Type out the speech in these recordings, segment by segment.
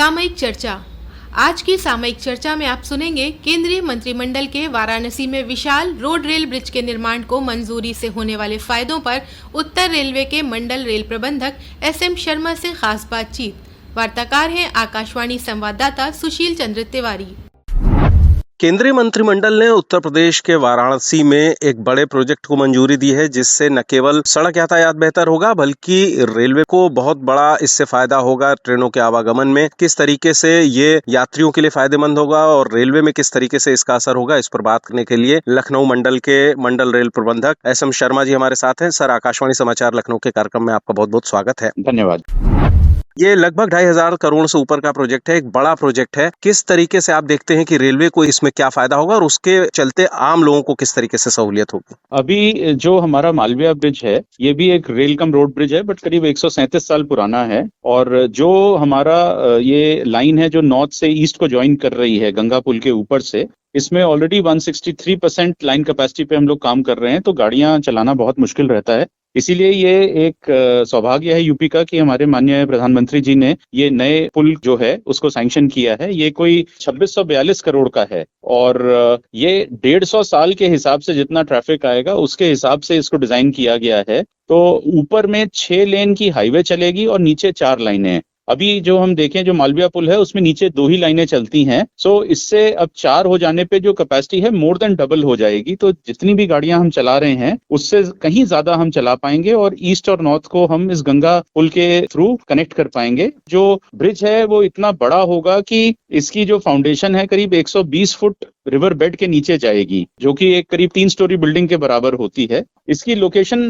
सामयिक चर्चा। आज की सामयिक चर्चा में आप सुनेंगे केंद्रीय मंत्रिमंडल के वाराणसी में विशाल रोड रेल ब्रिज के निर्माण को मंजूरी से होने वाले फायदों पर उत्तर रेलवे के मंडल रेल प्रबंधक SM शर्मा से खास बातचीत। वार्ताकार हैं आकाशवाणी संवाददाता सुशील चंद्र तिवारी। केंद्रीय मंत्रिमंडल ने उत्तर प्रदेश के वाराणसी में एक बड़े प्रोजेक्ट को मंजूरी दी है, जिससे न केवल सड़क यातायात बेहतर होगा बल्कि रेलवे को बहुत बड़ा इससे फायदा होगा। ट्रेनों के आवागमन में किस तरीके से ये यात्रियों के लिए फायदेमंद होगा और रेलवे में किस तरीके से इसका असर होगा, इस पर बात करने के लिए लखनऊ मंडल के मंडल रेल प्रबंधक SM शर्मा जी हमारे साथ हैं। सर, आकाशवाणी समाचार लखनऊ के कार्यक्रम में आपका बहुत बहुत स्वागत है। धन्यवाद। ये लगभग 2,500 करोड़ से ऊपर का प्रोजेक्ट है, एक बड़ा प्रोजेक्ट है। किस तरीके से आप देखते हैं कि रेलवे को इसमें क्या फायदा होगा और उसके चलते आम लोगों को किस तरीके से सहूलियत होगी? अभी जो हमारा मालवीय ब्रिज है, ये भी एक रेल कम रोड ब्रिज है, बट करीब 137 साल पुराना है। और जो हमारा ये लाइन है जो नॉर्थ से ईस्ट को ज्वाइन कर रही है गंगा पुल के ऊपर से, इसमें ऑलरेडी 163% लाइन कैपेसिटी पे हम लोग काम कर रहे हैं, तो गाड़ियां चलाना बहुत मुश्किल रहता है। इसीलिए ये एक सौभाग्य है यूपी का कि हमारे माननीय प्रधानमंत्री जी ने ये नए पुल जो है उसको सैंक्शन किया है। ये कोई 2642 करोड़ का है और ये 150 साल के हिसाब से जितना ट्रैफिक आएगा उसके हिसाब से इसको डिजाइन किया गया है। तो ऊपर में 6 लेन की हाईवे चलेगी और नीचे 4 लाइनें। अभी जो हम देखें जो मालवीय पुल है उसमें नीचे 2 ही लाइनें चलती हैं, सो इससे अब 4 हो जाने पे जो कैपेसिटी है मोर देन डबल हो जाएगी। तो जितनी भी गाड़ियां हम चला रहे हैं उससे कहीं ज्यादा हम चला पाएंगे और ईस्ट और नॉर्थ को हम इस गंगा पुल के थ्रू कनेक्ट कर पाएंगे। जो ब्रिज है वो इतना बड़ा होगा कि इसकी जो फाउंडेशन है करीब 120 फुट रिवर बेड के नीचे जाएगी, जो कि एक करीब 3 स्टोरी बिल्डिंग के बराबर होती है। इसकी लोकेशन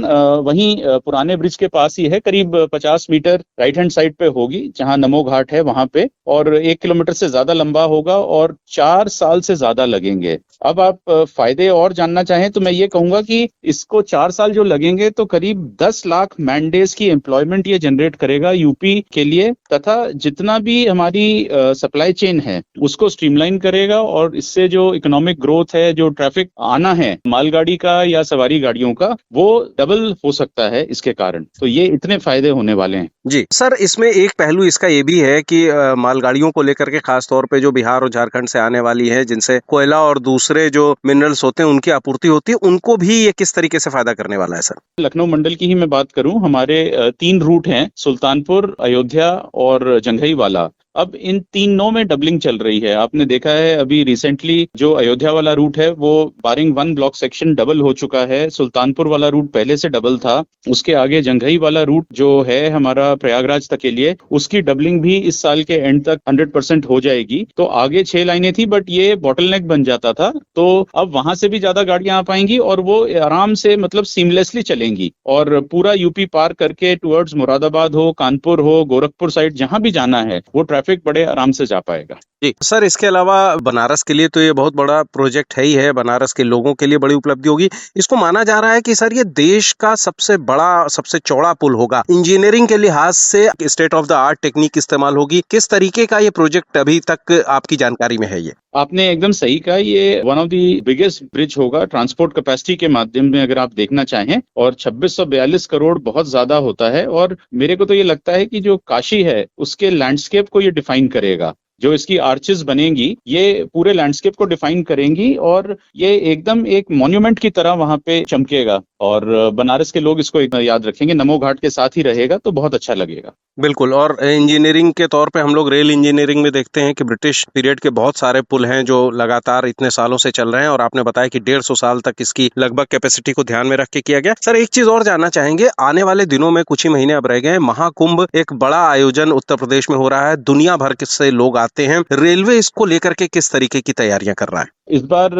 वहीं पुराने ब्रिज के पास ही है, करीब 50 मीटर राइट हैंड साइड पे होगी जहां नमो घाट है वहां पे, और 1 किलोमीटर से ज्यादा लंबा होगा और 4 साल से ज्यादा लगेंगे। अब आप फायदे और जानना चाहें तो मैं ये कहूंगा कि इसको 4 साल जो लगेंगे तो करीब 10 लाख मैन डेज की एम्प्लॉयमेंट ये जनरेट करेगा यूपी के लिए, तथा जितना भी हमारी सप्लाई चेन है उसको स्ट्रीमलाइन करेगा और इससे जो इकोनॉमिक ग्रोथ है, जो ट्रैफिक आना है मालगाड़ी का या सवारी गाड़ियों का, वो डबल हो सकता है इसके कारण। तो ये इतने फायदे होने वाले हैं। जी सर, इसमें एक पहलू इसका ये भी है कि मालगाड़ियों को लेकर के खास तौर पे जो बिहार और झारखंड से आने वाली है, जिनसे कोयला और दूसरे जो मिनरल्स होते हैं उनकी आपूर्ति होती है, उनको भी ये किस तरीके से फायदा करने वाला है सर? लखनऊ मंडल की ही मैं बात करूं, हमारे 3 रूट हैं, सुल्तानपुर, अयोध्या और जंघई वाला। अब इन तीनों में डबलिंग चल रही है। आपने देखा है अभी रिसेंटली जो अयोध्या वाला रूट है वो बारिंग 1 ब्लॉक सेक्शन डबल हो चुका है। सुल्तानपुर वाला रूट पहले से डबल था। उसके आगे जंघई वाला रूट जो है हमारा प्रयागराज तक के लिए, उसकी डबलिंग भी इस साल के एंड तक 100% हो जाएगी। तो आगे 6 लाइनें थी बट ये बॉटलनेक बन जाता था, तो अब वहां से भी ज्यादा गाड़ियां आ पाएंगी और वो आराम से मतलब सीमलेसली चलेंगी और पूरा यूपी पार करके टुवर्ड्स मुरादाबाद हो, कानपुर हो, गोरखपुर साइड जहां भी जाना है वो ट्रैफिक बड़े आराम से जा पाएगा। जी सर, इसके अलावा बनारस के लिए तो ये बहुत बड़ा प्रोजेक्ट है ही है, बनारस के लोगों के लिए बड़ी उपलब्धि होगी। इसको माना जा रहा है कि सर ये देश का सबसे बड़ा, सबसे चौड़ा पुल होगा। इंजीनियरिंग के लिहाज से state of the art technique इस्तेमाल होगी। किस तरीके का ये प्रोजेक्ट अभी तक आपकी जानकारी में है? ये आपने एकदम सही कहा, ये one of the biggest bridge होगा ट्रांसपोर्ट कैपेसिटी के माध्यम में अगर आप देखना चाहें, और 2642 करोड़ बहुत ज्यादा होता है। और मेरे को तो ये लगता है कि जो काशी है उसके लैंडस्केप को ये डिफाइन करेगा। जो इसकी आर्चेस बनेंगी ये पूरे लैंडस्केप को डिफाइन करेंगी और ये एकदम एक मॉन्यूमेंट की तरह वहां पे चमकेगा और बनारस के लोग इसको याद रखेंगे। नमो घाट के साथ ही रहेगा तो बहुत अच्छा लगेगा। बिल्कुल। और इंजीनियरिंग के तौर पे हम लोग रेल इंजीनियरिंग में देखते हैं कि ब्रिटिश पीरियड के बहुत सारे पुल हैं जो लगातार इतने सालों से चल रहे हैं, और आपने बताया कि 150 साल तक इसकी लगभग कैपेसिटी को ध्यान में रख के किया गया। सर, एक चीज और जानना चाहेंगे, आने वाले दिनों में कुछ ही महीने अब रह गए हैं, महाकुंभ एक बड़ा आयोजन उत्तर प्रदेश में हो रहा है, दुनिया भर से लोग आते हैं। रेलवे इसको लेकर के किस तरीके की तैयारियां कर रहा है? इस बार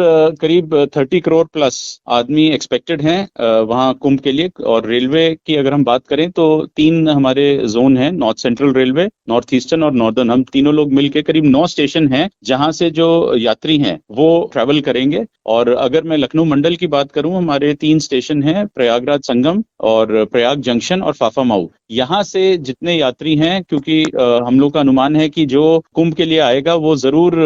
करीब 30 करोड़ प्लस आदमी एक्सपेक्टेड हैं वहाँ कुंभ के लिए। और रेलवे की अगर हम बात करें तो 3 हमारे जोन हैं, north central railway, north eastern और नॉर्दर्न। हम तीनों लोग मिलकर करीब 9 स्टेशन हैं जहां से जो यात्री हैं वो ट्रैवल करेंगे। और अगर मैं लखनऊ मंडल की बात करूं, हमारे 3 स्टेशन हैं, प्रयागराज संगम और प्रयाग जंक्शन और फाफा माऊ। यहाँ से जितने यात्री हैं, क्योंकि हम लोग का अनुमान है कि जो कुंभ के लिए आएगा वो जरूर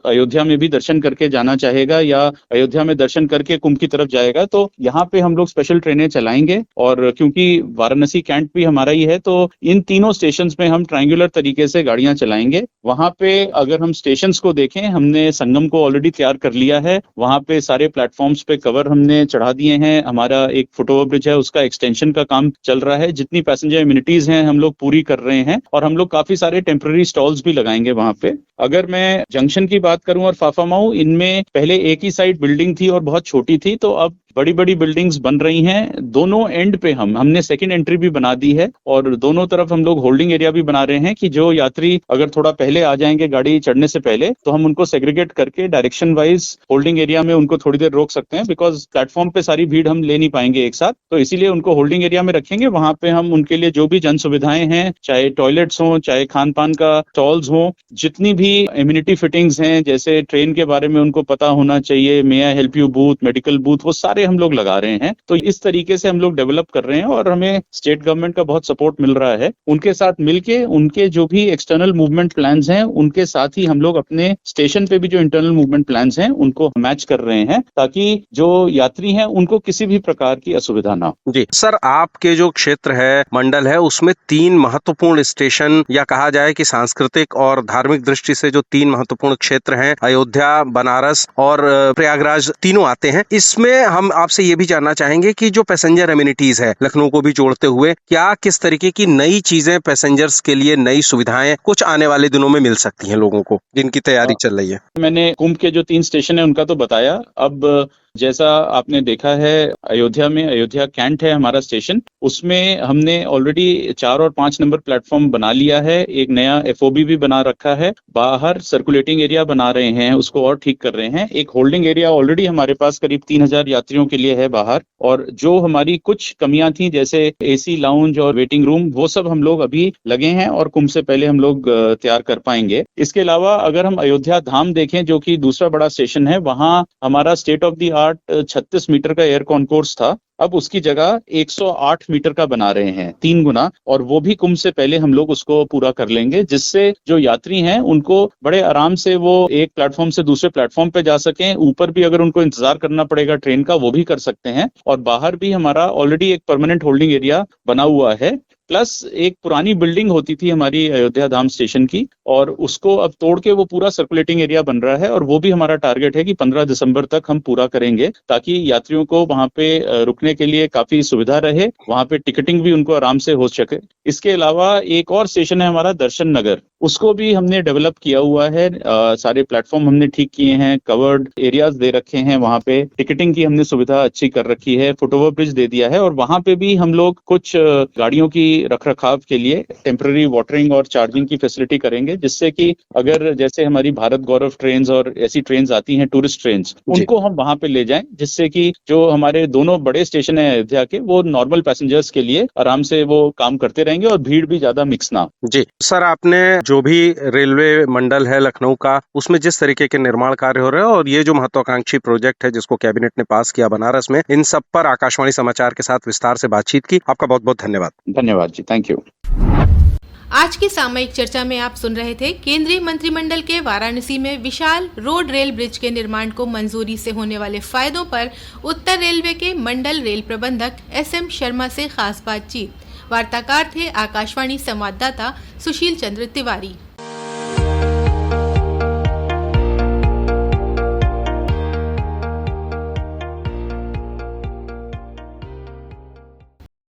अयोध्या में भी दर्शन करके जाना चाहेगा या अयोध्या में दर्शन करके कुंभ की तरफ जाएगा, तो यहाँ पे हम लोग स्पेशल ट्रेनें चलाएंगे। और क्योंकि वाराणसी कैंट भी हमारा ही है, तो इन तीनों स्टेशन में हम ट्रायंगुलर तरीके से गाड़ियां चलाएंगे। वहां पे अगर हम स्टेशंस को देखें, हमने संगम को ऑलरेडी तैयार कर लिया है, वहां पे सारे प्लेटफॉर्म्स पे कवर हमने चढ़ा दिए हैं। हमारा एक फुटओवर ब्रिज है, उसका एक्सटेंशन का काम चल रहा है। जितनी पैसेंजर एमिनिटीज हैं हम लोग पूरी कर रहे हैं, और हम लोग काफी सारे टेम्पररी स्टॉल्स भी लगाएंगे वहां पे। अगर मैं जंक्शन की बात करूं और फाफामाऊ, इनमें पहले एक ही साइड बिल्डिंग थी और बहुत छोटी थी, तो अब बड़ी बड़ी बिल्डिंग्स बन रही हैं। दोनों एंड पे हमने सेकंड एंट्री भी बना दी है, और दोनों तरफ हम लोग होल्डिंग एरिया भी बना रहे हैं कि जो यात्री अगर थोड़ा पहले आ जाएंगे गाड़ी चढ़ने से पहले, तो हम उनको सेग्रीगेट करके डायरेक्शन वाइज होल्डिंग एरिया में उनको थोड़ी देर रोक सकते हैं, बिकॉज प्लेटफॉर्म पे सारी भीड़ हम ले नहीं पाएंगे एक साथ। तो इसीलिए उनको होल्डिंग एरिया में रखेंगे। वहां पे हम उनके लिए जो भी जन सुविधाएं हैं, चाहे टॉयलेट्स हों, चाहे खान पान का स्टॉल्स हों, जितनी भी इम्यूनिटी फिटिंग्स हैं, जैसे ट्रेन के बारे में उनको पता होना चाहिए, may I help you booth, medical booth, वो सारे हम लोग लगा रहे हैं। तो इस तरीके से हम लोग डेवलप कर रहे हैं, और हमें स्टेट गवर्नमेंट का बहुत सपोर्ट मिल रहा है। उनके साथ मिलके उनके जो भी एक्सटर्नल मूवमेंट प्लान्स हैं, उनके साथ ही हम लोग अपने स्टेशन पे भी जो इंटरनल मूवमेंट प्लान्स हैं उनको मैच कर रहे हैं, ताकि जो यात्री हैं उनको किसी भी प्रकार की असुविधा ना हो। जी सर, आपके जो क्षेत्र है, मंडल है, उसमें 3 महत्वपूर्ण स्टेशन, या कहा जाए कि सांस्कृतिक और धार्मिक दृष्टि से जो 3 महत्वपूर्ण क्षेत्र हैं, अयोध्या, बनारस और प्रयागराज, तीनों आते हैं। इसमें हम आपसे ये भी जानना चाहेंगे कि जो पैसेंजर एमिनिटीज है, लखनऊ को भी जोड़ते हुए, क्या किस तरीके की नई चीजें पैसेंजर्स के लिए, नई सुविधाएं कुछ आने वाले दिनों में मिल सकती हैं लोगों को, जिनकी तैयारी चल रही है? मैंने कुंभ के जो 3 स्टेशन है उनका तो बताया। अब जैसा आपने देखा है, अयोध्या में अयोध्या कैंट है हमारा स्टेशन, उसमें हमने ऑलरेडी 4 और 5 नंबर प्लेटफॉर्म बना लिया है। एक नया एफओबी भी बना रखा है। बाहर सर्कुलेटिंग एरिया बना रहे हैं, उसको और ठीक कर रहे हैं। एक होल्डिंग एरिया ऑलरेडी हमारे पास करीब 3000 यात्रियों के लिए है बाहर। और जो हमारी कुछ कमियां थी, जैसे एसी लाउंज और वेटिंग रूम, वो सब हम लोग अभी लगे हैं और कुंभ से पहले हम लोग तैयार कर पाएंगे। इसके अलावा अगर हम अयोध्या धाम देखें, जो कि दूसरा बड़ा स्टेशन है, वहां हमारा state of the art 36 meter का एयर कॉन्कोर्स था, अब उसकी जगह 108 मीटर का बना रहे हैं, 3 गुना, और वो भी कुंभ से पहले हम लोग उसको पूरा कर लेंगे, जिससे जो यात्री हैं उनको बड़े आराम से वो एक प्लेटफॉर्म से दूसरे प्लेटफॉर्म पे जा सकें। ऊपर भी अगर उनको इंतजार करना पड़ेगा ट्रेन का, वो भी कर सकते हैं। और बाहर भी हमारा ऑलरेडी एक परमानेंट होल्डिंग एरिया बना हुआ है। प्लस एक पुरानी बिल्डिंग होती थी हमारी अयोध्या धाम स्टेशन की, और उसको अब तोड़ के वो पूरा सर्कुलेटिंग एरिया बन रहा है, और वो भी हमारा टारगेट है कि 15 दिसंबर तक हम पूरा करेंगे, ताकि यात्रियों को वहां पे रुकने के लिए काफी सुविधा रहे, वहां पे टिकटिंग भी उनको आराम से हो सके। इसके अलावा एक और स्टेशन है हमारा दर्शन नगर, उसको भी हमने डेवलप किया हुआ है। सारे प्लेटफॉर्म हमने ठीक किए हैं, कवर्ड एरियाज दे रखे हैं, वहां पे टिकटिंग की हमने सुविधा अच्छी कर रखी है, फुटओवर ब्रिज दे दिया है, और वहां पे भी हम लोग कुछ गाड़ियों की रख रखाव के लिए टेम्पररी वाटरिंग और चार्जिंग की फैसिलिटी करेंगे, जिससे कि अगर जैसे हमारी भारत गौरव ट्रेन्स और ऐसी ट्रेन्स आती हैं, टूरिस्ट ट्रेन्स, उनको हम वहां पे ले जाएं, जिससे कि जो हमारे दोनों बड़े स्टेशन है अयोध्या के, वो नॉर्मल पैसेंजर्स के लिए आराम से वो काम करते रहेंगे और भीड़ भी ज्यादा मिक्स ना। जी सर, आपने जो भी रेलवे मंडल है लखनऊ का, उसमें जिस तरीके के निर्माण कार्य हो रहे हैं, और ये जो महत्वाकांक्षी प्रोजेक्ट है जिसको कैबिनेट ने पास किया बनारस में, इन सब पर आकाशवाणी समाचार के साथ विस्तार से बातचीत की। आपका बहुत बहुत धन्यवाद। धन्यवाद जी, थैंक यू। आज की सामयिक चर्चा में आप सुन रहे थे केंद्रीय मंत्रिमंडल के वाराणसी में विशाल रोड रेल ब्रिज के निर्माण को मंजूरी से होने वाले फायदों पर उत्तर रेलवे के मंडल रेल प्रबंधक SM शर्मा से खास बातचीत। वार्ताकार थे आकाशवाणी संवाददाता सुशील चंद्र तिवारी।